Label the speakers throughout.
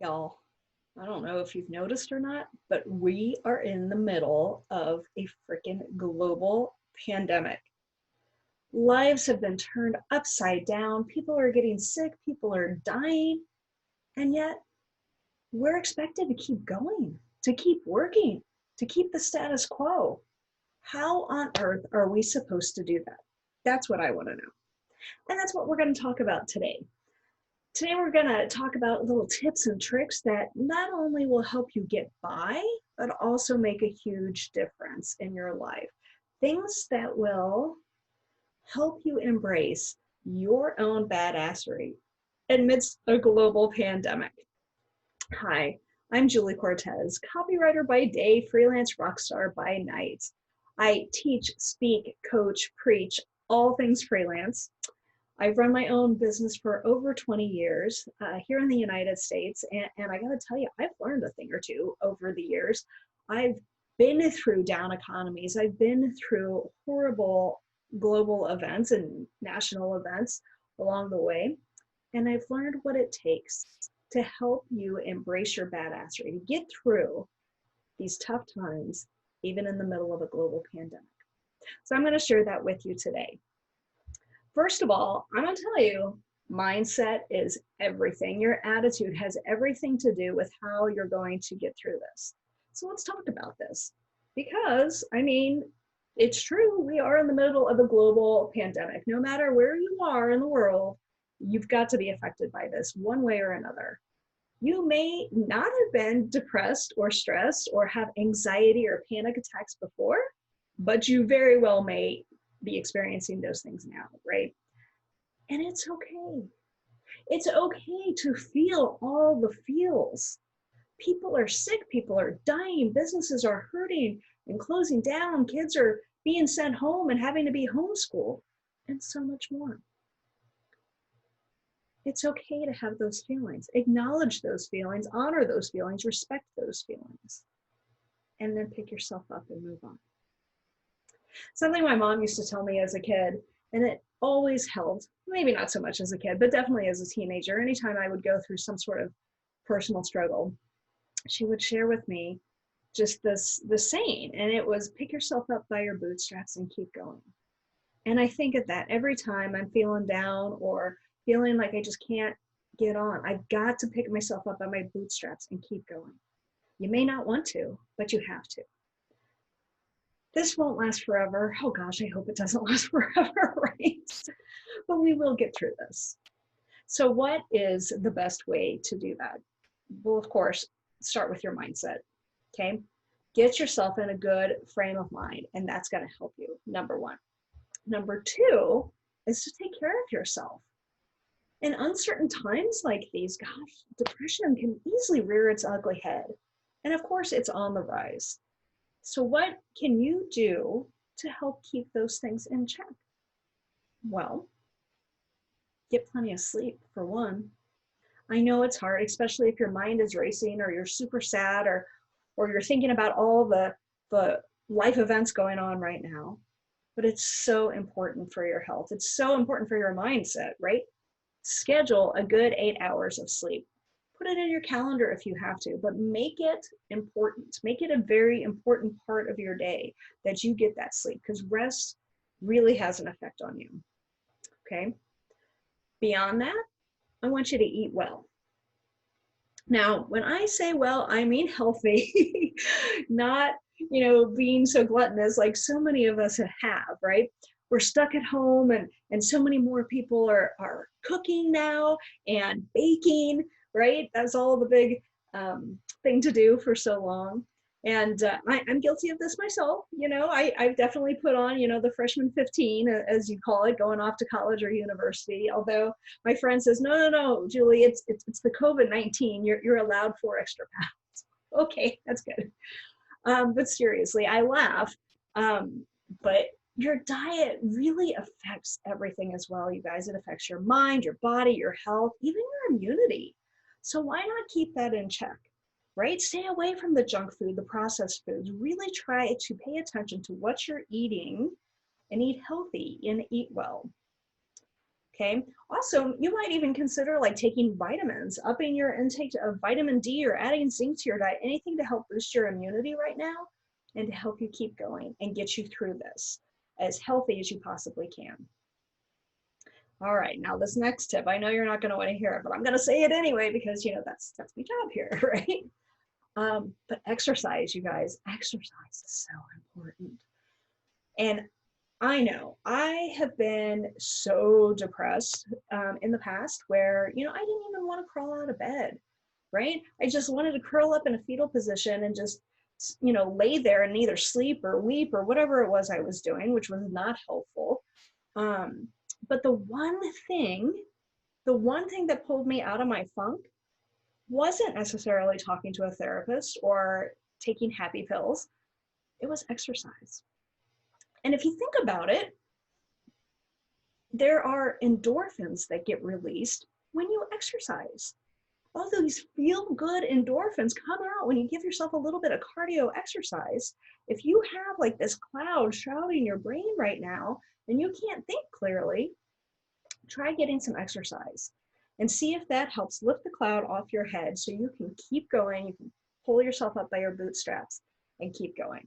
Speaker 1: Y'all, I don't know if you've noticed or not, but we are in the middle of a freaking global pandemic. Lives have been turned upside down. People are getting sick. People are dying. And yet we're expected to keep going, to keep working, to keep the status quo. How on earth are we supposed to do that? That's what I want to know. And that's what we're going to talk about today. Today, we're going to talk about little tips and tricks that not only will help you get by, but also make a huge difference in your life. Things that will help you embrace your own badassery amidst a global pandemic. Hi, I'm Julie Cortez, copywriter by day, freelance rockstar by night. I teach, speak, coach, preach, all things freelance. I've run my own business for over 20 years here in the United States. And I got to tell you, I've learned a thing or two over the years. I've been through down economies. I've been through horrible global events and national events along the way. And I've learned what it takes to help you embrace your badassery, to get through these tough times, even in the middle of a global pandemic. So I'm going to share that with you today. First of all, I'm going to tell you, mindset is everything. Your attitude has everything to do with how you're going to get through this. So let's talk about this because, it's true. We are in the middle of a global pandemic. No matter where you are in the world, you've got to be affected by this one way or another. You may not have been depressed or stressed or have anxiety or panic attacks before, but you very well may be experiencing those things now, right? And it's okay. It's okay to feel all the feels. People are sick, people are dying, businesses are hurting and closing down, kids are being sent home and having to be homeschooled, and so much more. It's okay to have those feelings. Acknowledge those feelings, honor those feelings, respect those feelings, and then pick yourself up and move on. Something my mom used to tell me as a kid, and it always helped, maybe not so much as a kid, but definitely as a teenager. Anytime I would go through some sort of personal struggle, she would share with me just the saying, and it was pick yourself up by your bootstraps and keep going. And I think of that every time I'm feeling down or feeling like I just can't get on. I've got to pick myself up by my bootstraps and keep going. You may not want to, but you have to. This won't last forever. Oh gosh, I hope it doesn't last forever, right? But we will get through this. So what is the best way to do that? Well, of course, start with your mindset, okay? Get yourself in a good frame of mind, and that's gonna help you, number one. Number two is to take care of yourself. In uncertain times like these, gosh, depression can easily rear its ugly head. And of course, it's on the rise. So what can you do to help keep those things in check? Well, get plenty of sleep, for one. I know it's hard, especially if your mind is racing or you're super sad or you're thinking about all the life events going on right now. But it's so important for your health. It's so important for your mindset, right? Schedule a good 8 hours of sleep. Put it in your calendar if you have to, but make it important. Make it a very important part of your day that you get that sleep, because rest really has an effect on you, okay? Beyond that, I want you to eat well. Now, when I say well, I mean healthy, not, being so gluttonous like so many of us have, right? We're stuck at home and so many more people are cooking now and baking, right? That's all the big thing to do for so long. And I'm guilty of this myself. I've definitely put on, the freshman 15, as you call it, going off to college or university. Although my friend says, no, Julie, it's the COVID-19. You're allowed 4 extra pounds. Okay, that's good. But seriously, I laugh. But your diet really affects everything as well, you guys. It affects your mind, your body, your health, even your immunity. So why not keep that in check, right? Stay away from the junk food, the processed foods. Really try to pay attention to what you're eating and eat healthy and eat well. Okay. Also, you might even consider like taking vitamins, upping your intake of vitamin D or adding zinc to your diet, anything to help boost your immunity right now and to help you keep going and get you through this as healthy as you possibly can. All right, now this next tip, I know you're not going to want to hear it, but I'm going to say it anyway because, you know, that's my job here, right? But exercise, you guys, exercise is so important. And I know I have been so depressed in the past where, you know, I didn't even want to crawl out of bed, right? I just wanted to curl up in a fetal position and just, you know, lay there and either sleep or weep or whatever it was I was doing, which was not helpful. But the one thing that pulled me out of my funk wasn't necessarily talking to a therapist or taking happy pills. It was exercise. And if you think about it, there are endorphins that get released when you exercise. All these feel-good endorphins come out when you give yourself a little bit of cardio exercise. If you have like this cloud shrouding your brain right now and you can't think clearly, try getting some exercise and see if that helps lift the cloud off your head so you can keep going. You can pull yourself up by your bootstraps and keep going.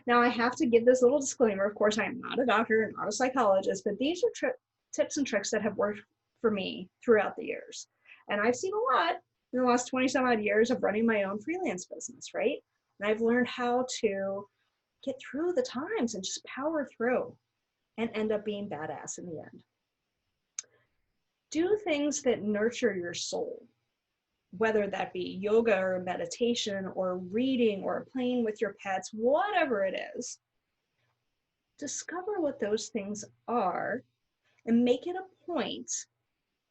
Speaker 1: Now, I have to give this little disclaimer. Of course, I am not a doctor, not a psychologist, but these are tips and tricks that have worked for me throughout the years. And I've seen a lot in the last 20 some odd years of running my own freelance business, right? And I've learned how to get through the times and just power through and end up being badass in the end. Do things that nurture your soul, whether that be yoga or meditation or reading or playing with your pets, whatever it is. Discover what those things are and make it a point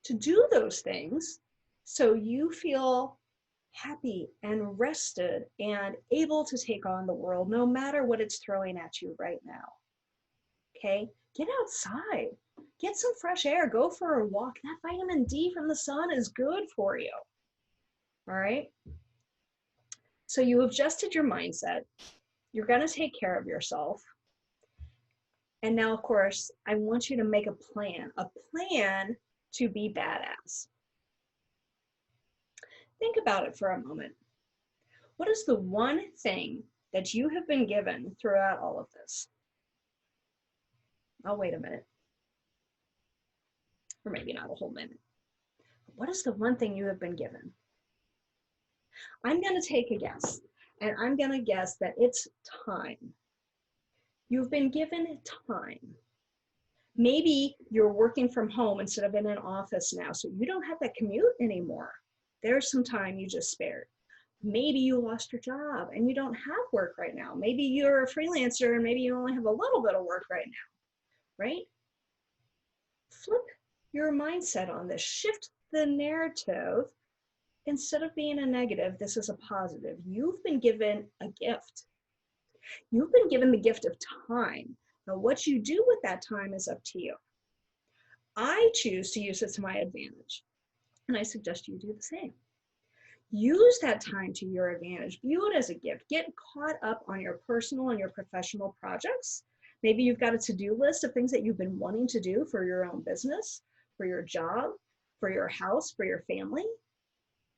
Speaker 1: to do those things so you feel happy and rested and able to take on the world no matter what it's throwing at you right now. Okay? Get outside. Get some fresh air. Go for a walk. That vitamin D from the sun is good for you. All right? So you adjusted your mindset. You're going to take care of yourself. And now, of course, I want you to make a plan to be badass. Think about it for a moment. What is the one thing that you have been given throughout all of this? I'll wait a minute. Or maybe not a whole minute. What is the one thing you have been given? I'm going to take a guess, and I'm going to guess that it's time. You've been given time. Maybe you're working from home instead of in an office now, so you don't have that commute anymore. There's some time you just spared. Maybe you lost your job and you don't have work right now. Maybe you're a freelancer and maybe you only have a little bit of work right now, right? Flip your mindset on this. Shift the narrative. Instead of being a negative, this is a positive. You've been given a gift. You've been given the gift of time. Now, what you do with that time is up to you. I choose to use it to my advantage, and I suggest you do the same. Use that time to your advantage. View it as a gift. Get caught up on your personal and your professional projects. Maybe you've got a to-do list of things that you've been wanting to do for your own business, for your job, for your house, for your family.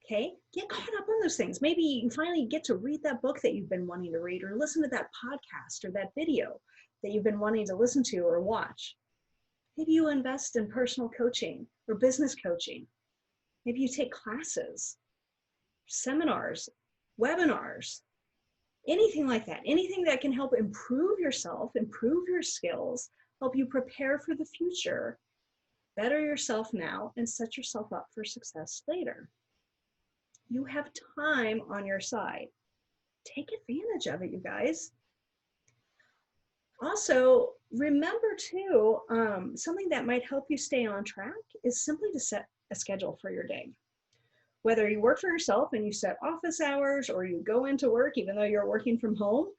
Speaker 1: Okay, get caught up on those things. Maybe you finally get to read that book that you've been wanting to read, or listen to that podcast or that video that you've been wanting to listen to or watch. Maybe you invest in personal coaching or business coaching. Maybe you take classes, seminars, webinars, anything like that. Anything that can help improve yourself, improve your skills, help you prepare for the future, better yourself now, and set yourself up for success later. You have time on your side. Take advantage of it, you guys. Also, remember too, something that might help you stay on track is simply to set a schedule for your day. Whether you work for yourself and you set office hours or you go into work even though you're working from home,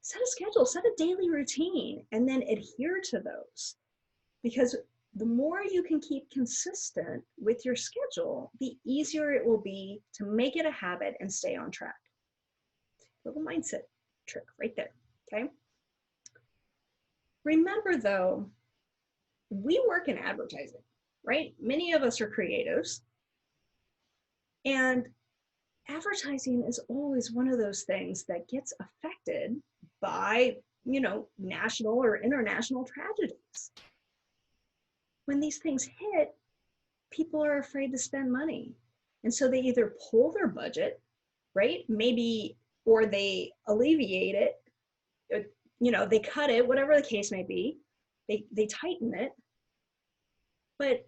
Speaker 1: set a schedule, set a daily routine, and then adhere to those. Because the more you can keep consistent with your schedule, the easier it will be to make it a habit and stay on track. Little mindset trick right there, okay? Remember though, we work in advertising, right? Many of us are creatives, and advertising is always one of those things that gets affected by, national or international tragedies. When these things hit, people are afraid to spend money. And so they either pull their budget, right? Maybe, or they alleviate it, they cut it, whatever the case may be. They tighten it. But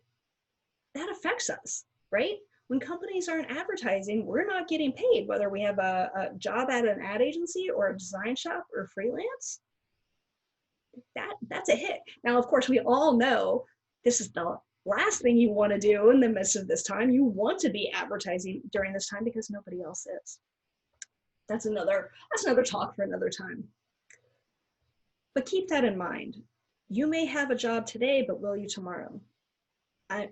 Speaker 1: that affects us, right? When companies aren't advertising, we're not getting paid, whether we have a job at an ad agency or a design shop or freelance. That's a hit. Now, of course, we all know this is the last thing you want to do in the midst of this time. You want to be advertising during this time because nobody else is. That's another talk for another time. But keep that in mind. You may have a job today, but will you tomorrow?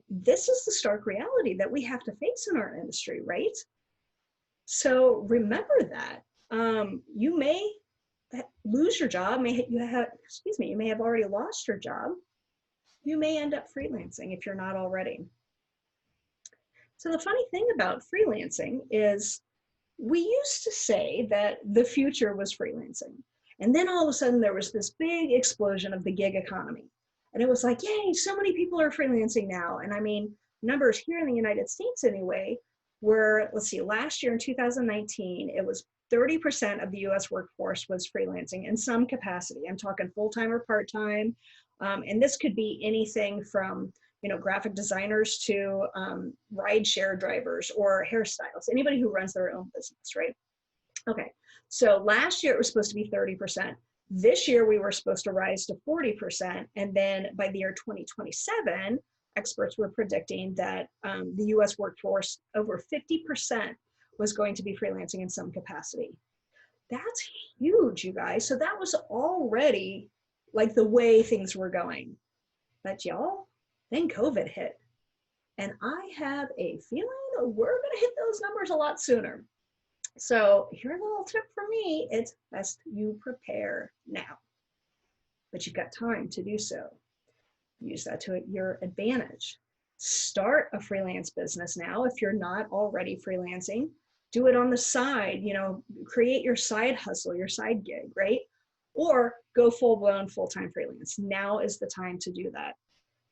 Speaker 1: This is the stark reality that we have to face in our industry, right? So remember that. You may lose your job. You may have already lost your job. You may end up freelancing if you're not already. So the funny thing about freelancing is we used to say that the future was freelancing. And then all of a sudden there was this big explosion of the gig economy. And it was like, yay, so many people are freelancing now. And I mean, numbers here in the United States anyway, were, let's see, last year in 2019, it was 30% of the US workforce was freelancing in some capacity. I'm talking full-time or part-time. And this could be anything from, graphic designers to ride-share drivers or hairstylists, anybody who runs their own business, right? Okay, so last year it was supposed to be 30%. This year we were supposed to rise to 40%. And then by the year 2027, experts were predicting that the US workforce, over 50% was going to be freelancing in some capacity. That's huge, you guys. So that was already like the way things were going. But y'all, then COVID hit. And I have a feeling that we're going to hit those numbers a lot sooner. So here's a little tip for me. It's best you prepare now. But you've got time to do so. Use that to your advantage. Start a freelance business now if you're not already freelancing. Do it on the side, create your side hustle, your side gig, right? Or go full-blown full-time freelance. Now is the time to do that.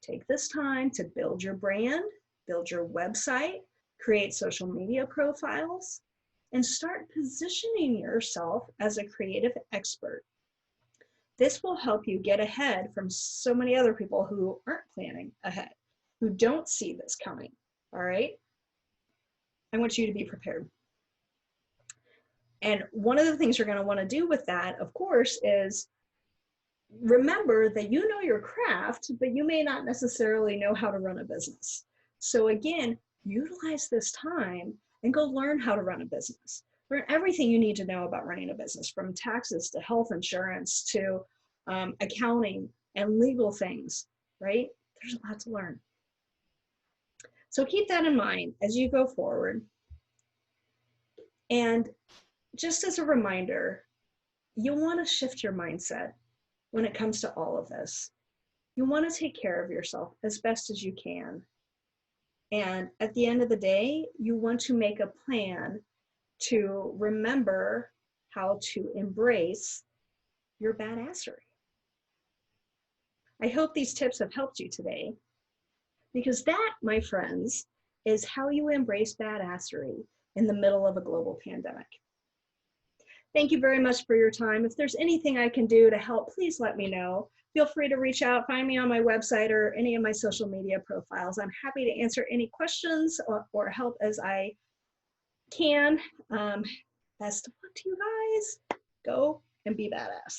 Speaker 1: Take this time to build your brand, build your website, create social media profiles, and start positioning yourself as a creative expert. This will help you get ahead from so many other people who aren't planning ahead, who don't see this coming, all right? I want you to be prepared. And one of the things you're going to want to do with that, of course, is remember that you know your craft, but you may not necessarily know how to run a business. So again, utilize this time and go learn how to run a business. Learn everything you need to know about running a business, from taxes to health insurance to accounting and legal things, right? There's a lot to learn. So keep that in mind as you go forward. And just as a reminder, you'll want to shift your mindset when it comes to all of this. You want to take care of yourself as best as you can. And at the end of the day, you want to make a plan to remember how to embrace your badassery. I hope these tips have helped you today, because that, my friends, is how you embrace badassery in the middle of a global pandemic. Thank you very much for your time. If there's anything I can do to help, please let me know. Feel free to reach out, find me on my website or any of my social media profiles. I'm happy to answer any questions or help as I can. Best of luck to you guys. Go and be badass.